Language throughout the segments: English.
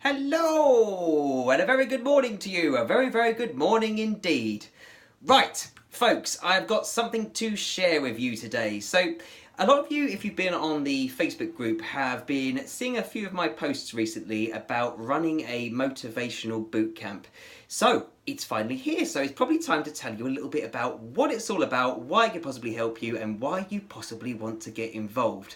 Hello, and a very good morning to you. A very, very good morning indeed. Right, folks, I've got something to share with you today. So, a lot of you, if you've been on the Facebook group, have been seeing a few of my posts recently about running a motivational bootcamp. So, it's finally here, so it's probably time to tell you a little bit about what it's all about, why it could possibly help you, and why you possibly want to get involved.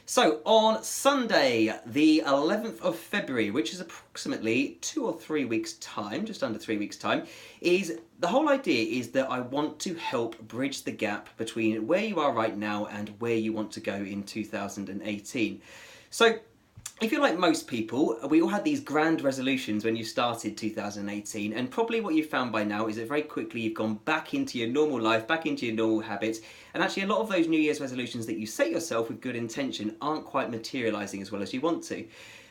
So on Sunday, the 11th of February, which is approximately 2 or 3 weeks' time, just under 3 weeks' time, is the whole idea is that I want to help bridge the gap between where you are right now and where you want to go in 2018. So if you're like most people, we all had these grand resolutions when you started 2018, and probably what you've found by now is that very quickly you've gone back into your normal life, back into your normal habits, and actually a lot of those New Year's resolutions that you set yourself with good intention aren't quite materialising as well as you want to.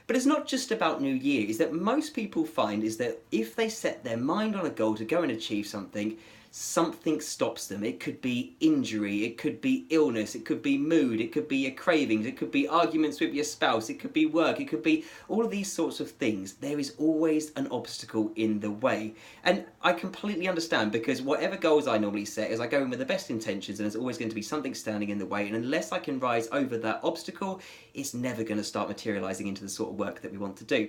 But it's not just about New Year, is that most people find is that if they set their mind on a goal to go and achieve something, something stops them. It could be injury, it could be illness, it could be mood, it could be your cravings, it could be arguments with your spouse, it could be work, it could be all of these sorts of things. There is always an obstacle in the way. And I completely understand, because whatever goals I normally set is I go in with the best intentions and there's always going to be something standing in the way, and unless I can rise over that obstacle, it's never going to start materialising into the sort of work that we want to do.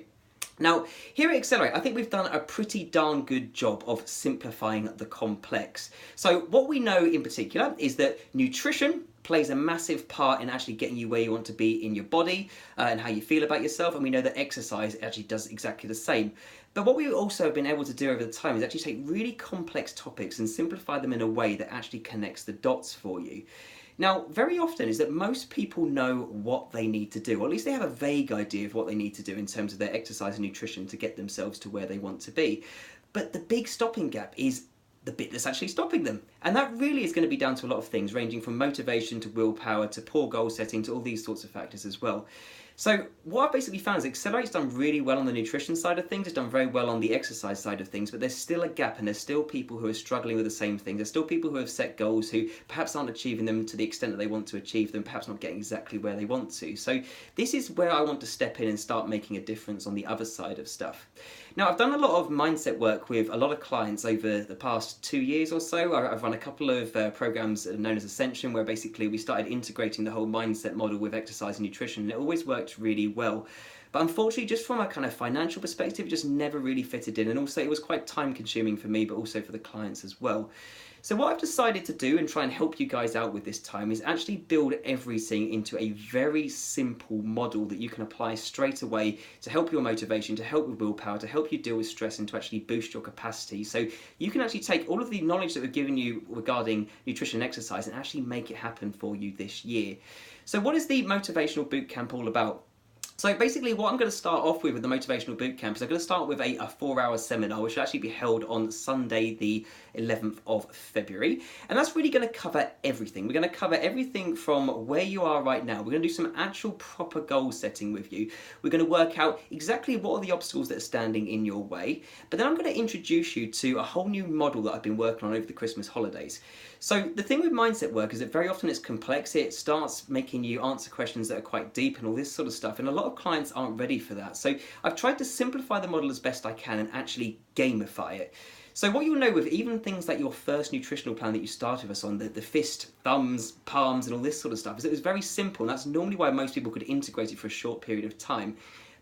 Now, here at Accelerate, I think we've done a pretty darn good job of simplifying the complex. So what we know in particular is that nutrition plays a massive part in actually getting you where you want to be in your body and how you feel about yourself, and we know that exercise actually does exactly the same. But what we also have been able to do over the time is actually take really complex topics and simplify them in a way that actually connects the dots for you. Now, very often is that most people know what they need to do, or at least they have a vague idea of what they need to do in terms of their exercise and nutrition to get themselves to where they want to be. But the big stopping gap is the bit that's actually stopping them. And that really is going to be down to a lot of things, ranging from motivation to willpower to poor goal setting to all these sorts of factors as well. So what I've basically found is Accelerate's done really well on the nutrition side of things, it's done very well on the exercise side of things, but there's still a gap, and there's still people who are struggling with the same thing. There's still people who have set goals who perhaps aren't achieving them to the extent that they want to achieve them, perhaps not getting exactly where they want to. So this is where I want to step in and start making a difference on the other side of stuff. Now, I've done a lot of mindset work with a lot of clients over the past 2 years or so. I've run a couple of programs known as Ascension, where basically we started integrating the whole mindset model with exercise and nutrition, and it always worked really well. But unfortunately, just from a kind of financial perspective, it just never really fitted in, and also it was quite time consuming for me, but also for the clients as well. So what I've decided to do and try and help you guys out with this time is actually build everything into a very simple model that you can apply straight away to help your motivation, to help with willpower, to help you deal with stress, and to actually boost your capacity. So you can actually take all of the knowledge that we've given you regarding nutrition and exercise and actually make it happen for you this year. So what is the Motivational Bootcamp all about? So basically what I'm going to start off with the Motivational Bootcamp is I'm going to start with a 4-hour seminar, which will actually be held on Sunday the 11th of February. And that's really going to cover everything. We're going to cover everything from where you are right now. We're going to do some actual proper goal setting with you. We're going to work out exactly what are the obstacles that are standing in your way. But then I'm going to introduce you to a whole new model that I've been working on over the Christmas holidays. So the thing with mindset work is that very often it's complex. It starts making you answer questions that are quite deep and all this sort of stuff. And a lot of clients aren't ready for that. So I've tried to simplify the model as best I can and actually gamify it. So what you'll know with even things like your first nutritional plan that you started with us on, the fist, thumbs, palms and all this sort of stuff, is it was very simple, and that's normally why most people could integrate it for a short period of time.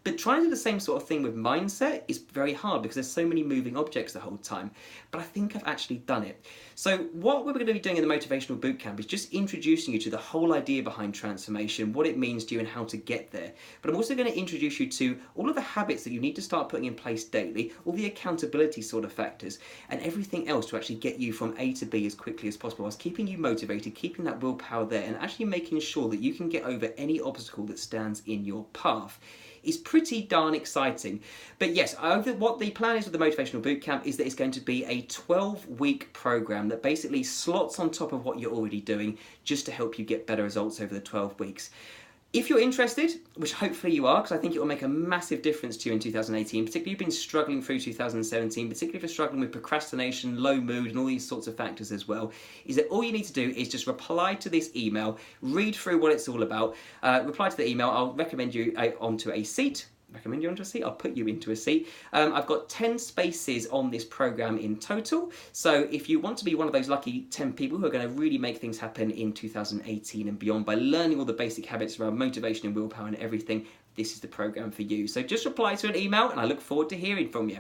But trying to do the same sort of thing with mindset is very hard because there's so many moving objects the whole time. But I think I've actually done it. So what we're going to be doing in the Motivational Bootcamp is just introducing you to the whole idea behind transformation, what it means to you and how to get there. But I'm also going to introduce you to all of the habits that you need to start putting in place daily, all the accountability sort of factors, and everything else to actually get you from A to B as quickly as possible, whilst keeping you motivated, keeping that willpower there, and actually making sure that you can get over any obstacle that stands in your path. Is pretty darn exciting. But yes, what the plan is with the Motivational Bootcamp is that it's going to be a 12-week program that basically slots on top of what you're already doing just to help you get better results over the 12 weeks. If you're interested, which hopefully you are, because I think it will make a massive difference to you in 2018, particularly if you've been struggling through 2017, particularly if you're struggling with procrastination, low mood, and all these sorts of factors as well, is that all you need to do is just reply to this email, read through what it's all about, reply to the email. I'll recommend you onto a seat, recommend you onto a seat. I'll put you into a seat. I've got 10 spaces on this program in total. So if you want to be one of those lucky 10 people who are going to really make things happen in 2018 and beyond by learning all the basic habits around motivation and willpower and everything, this is the program for you. So just reply to an email and I look forward to hearing from you.